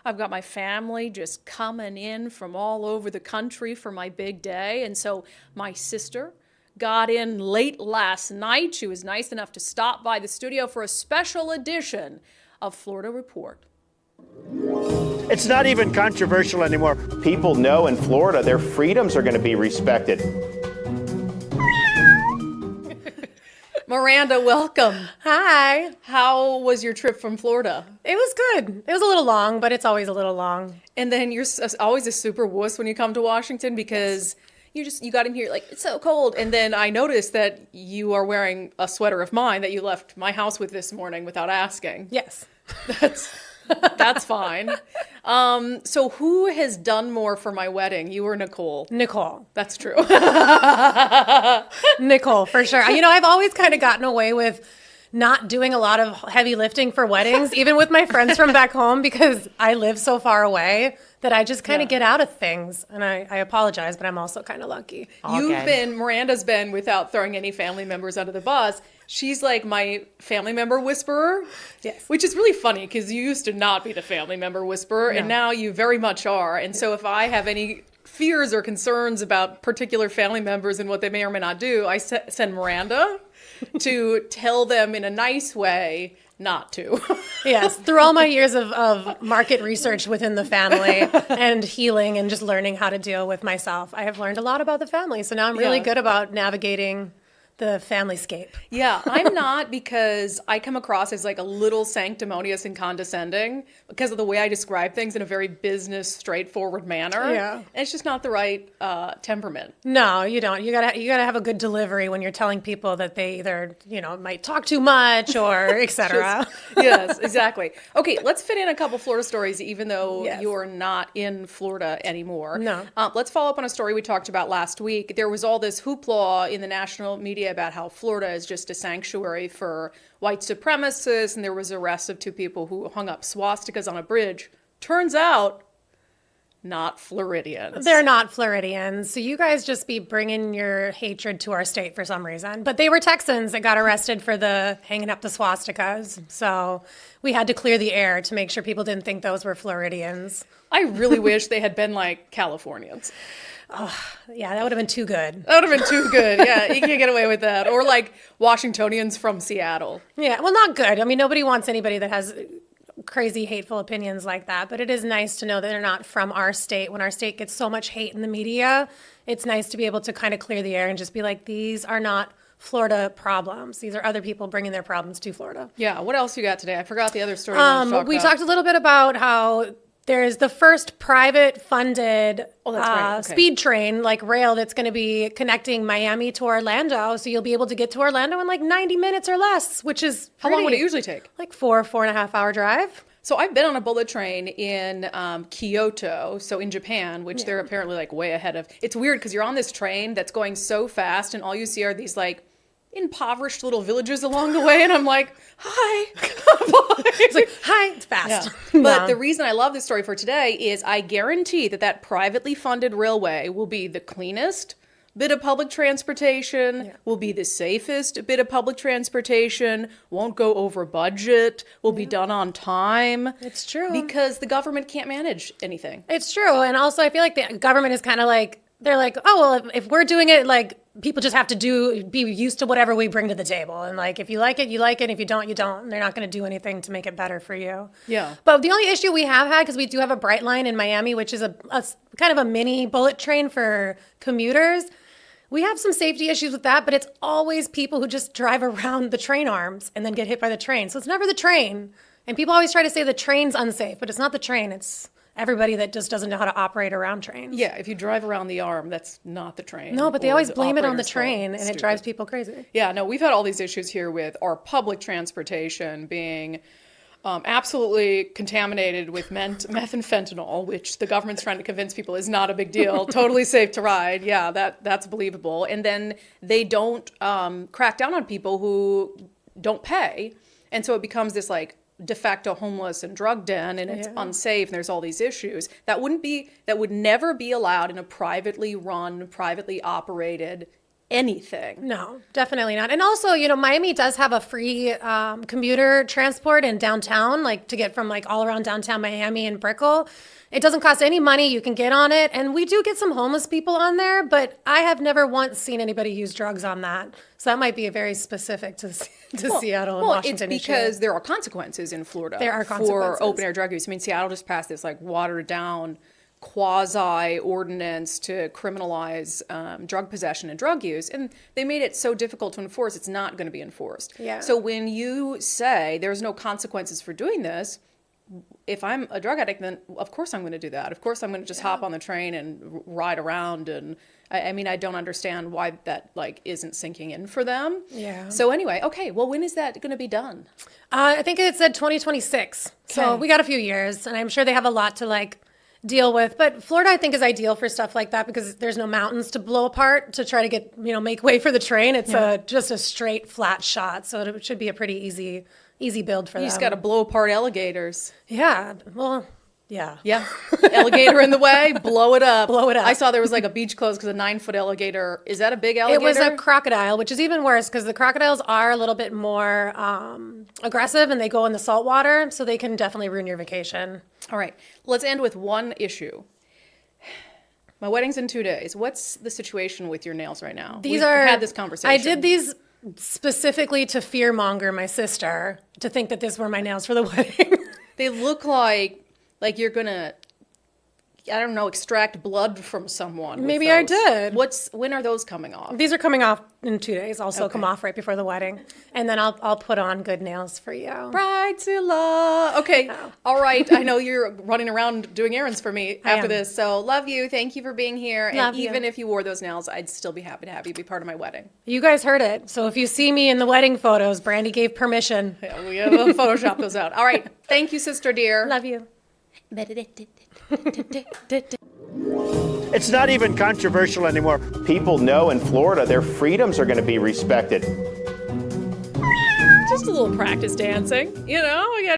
I've got my family just coming in from all over the country for my big day. And so my sister got in late last night. She was nice enough to stop by the studio for a special edition of Florida Report. It's not even controversial anymore. People know in Florida their freedoms are going to be respected. Miranda, welcome. Hi. How was your trip from Florida? It was good. It was a little long, but it's always a little long. And then you're always a super wuss when you come to Washington because you got in here like, it's so cold. And then I noticed that you are wearing a sweater of mine that you left my house with this morning without asking. Yes. That's fine. So who has done more for my wedding, you or Nicole? Nicole. That's true. Nicole, for sure. You know, I've always kind of gotten away with not doing a lot of heavy lifting for weddings, even with my friends from back home, because I live so far away that I just kind of get out of things. And I apologize, but I'm also kind of lucky. Miranda's been, without throwing any family members under the bus, she's like my family member whisperer. Yes. Which is really funny because you used to not be the family member whisperer, and now you very much are. And so if I have any fears or concerns about particular family members and what they may or may not do, I send Miranda to tell them in a nice way not to. Yes, through all my years of market research within the family and healing and just learning how to deal with myself, I have learned a lot about the family. So now I'm really good about navigating the family-scape. Yeah, I'm not, because I come across as like a little sanctimonious and condescending because of the way I describe things in a very business, straightforward manner. Yeah. And it's just not the right temperament. No, you don't. You gotta have a good delivery when you're telling people that they either, might talk too much or et cetera. Yes, exactly. Okay, let's fit in a couple Florida stories, even though Yes. you're not in Florida anymore. No. Let's follow up on a story we talked about last week. There was all this hoopla in the national media about how Florida is just a sanctuary for white supremacists, and there was arrests of two people who hung up swastikas on a bridge. Turns out, not Floridians. They're not Floridians. So you guys just be bringing your hatred to our state for some reason. But they were Texans that got arrested for the hanging up the swastikas. So we had to clear the air to make sure people didn't think those were Floridians. I really wish they had been like Californians. Yeah, that would have been too good. That would have been too good. Yeah, you can't get away with that. Or like Washingtonians from Seattle. Yeah, well, not good. I mean, nobody wants anybody that has crazy, hateful opinions like that. But it is nice to know that they're not from our state. When our state gets so much hate in the media, it's nice to be able to kind of clear the air and just be like, these are not Florida problems. These are other people bringing their problems to Florida. Yeah, what else you got today? I forgot the other story We talked a little bit about how there's the first private funded speed train, like rail, that's going to be connecting Miami to Orlando. So you'll be able to get to Orlando in like 90 minutes or less, which is How long would it usually take? like 4.5 hour drive. So I've been on a bullet train in Kyoto, so in Japan, which they're apparently like way ahead of. It's weird because you're on this train that's going so fast, and all you see are these like impoverished little villages along the way, and I'm like, hi. It's like, hi, it's fast. Yeah. But the reason I love this story for today is I guarantee that privately funded railway will be the cleanest bit of public transportation, will be the safest bit of public transportation, won't go over budget, will be done on time. It's true. Because the government can't manage anything. It's true. And also I feel like the government is kind of like, they're like, oh, well, if we're doing it, like, people just have to be used to whatever we bring to the table. And like, if you like it, you like it. If you don't, you don't. And they're not going to do anything to make it better for you. Yeah. But the only issue we have had, because we do have a Bright Line in Miami, which is a kind of a mini bullet train for commuters. We have some safety issues with that, but it's always people who just drive around the train arms and then get hit by the train. So it's never the train. And people always try to say the train's unsafe, but it's not the train. It's everybody that just doesn't know how to operate around trains. Yeah, if you drive around the arm, that's not the train. No, but they always blame it on the operator's train, fault. and it drives people crazy. Yeah, no, we've had all these issues here with our public transportation being absolutely contaminated with meth and fentanyl, which the government's trying to convince people is not a big deal. Totally safe to ride. Yeah, that's believable. And then they don't crack down on people who don't pay. And so it becomes this like de facto homeless and drug den, and it's unsafe, and there's all these issues that would never be allowed in a privately run, privately operated anything. No, definitely not. And also, Miami does have a free commuter transport in downtown, like to get from like all around downtown Miami and Brickell. It doesn't cost any money. You can get on it. And we do get some homeless people on there, but I have never once seen anybody use drugs on that. So that might be a very specific to Seattle and Washington it's because there are consequences in Florida There are consequences. for open air drug use. I mean, Seattle just passed this like watered down quasi ordinance to criminalize drug possession and drug use, and they made it so difficult to enforce. It's not going to be enforced. Yeah. So when you say there's no consequences for doing this, if I'm a drug addict, then of course I'm going to do that. Of course I'm going to just hop on the train and ride around. And I mean, I don't understand why that like isn't sinking in for them. Yeah. So anyway, okay. Well, when is that going to be done? I think it said 2026. So Okay. we got a few years, and I'm sure they have a lot to like deal with. But Florida, I think, is ideal for stuff like that because there's no mountains to blow apart to try to get, make way for the train. It's just a straight flat shot. So it should be a pretty easy build for them. You just got to blow apart alligators. Yeah. Well, yeah. Yeah. Alligator in the way, blow it up. Blow it up. I saw there was like a beach closed because a 9-foot alligator. Is that a big alligator? It was a crocodile, which is even worse because the crocodiles are a little bit more aggressive and they go in the salt water, so they can definitely ruin your vacation. All right. Let's end with one issue. My wedding's in 2 days. What's the situation with your nails right now? We've had this conversation. I did these specifically to fearmonger my sister to think that these were my nails for the wedding. They look like you're gonna, I don't know, extract blood from someone. with Maybe I those. did. When are those coming off? These are coming off in 2 days. Also Okay. come off right before the wedding, and then I'll put on good nails for you. Bridezilla. Okay. All right. I know you're running around doing errands for me I after am. this. So love you. Thank you for being here. Love and you. even if you wore those nails, I'd still be happy to have you be part of my wedding. You guys heard it. So if you see me in the wedding photos, Brandi gave permission. Yeah, we'll Photoshop those out. All right. Thank you, sister dear. Love you. It's not even controversial anymore. People know in Florida their freedoms are going to be respected. Just a little practice dancing. We got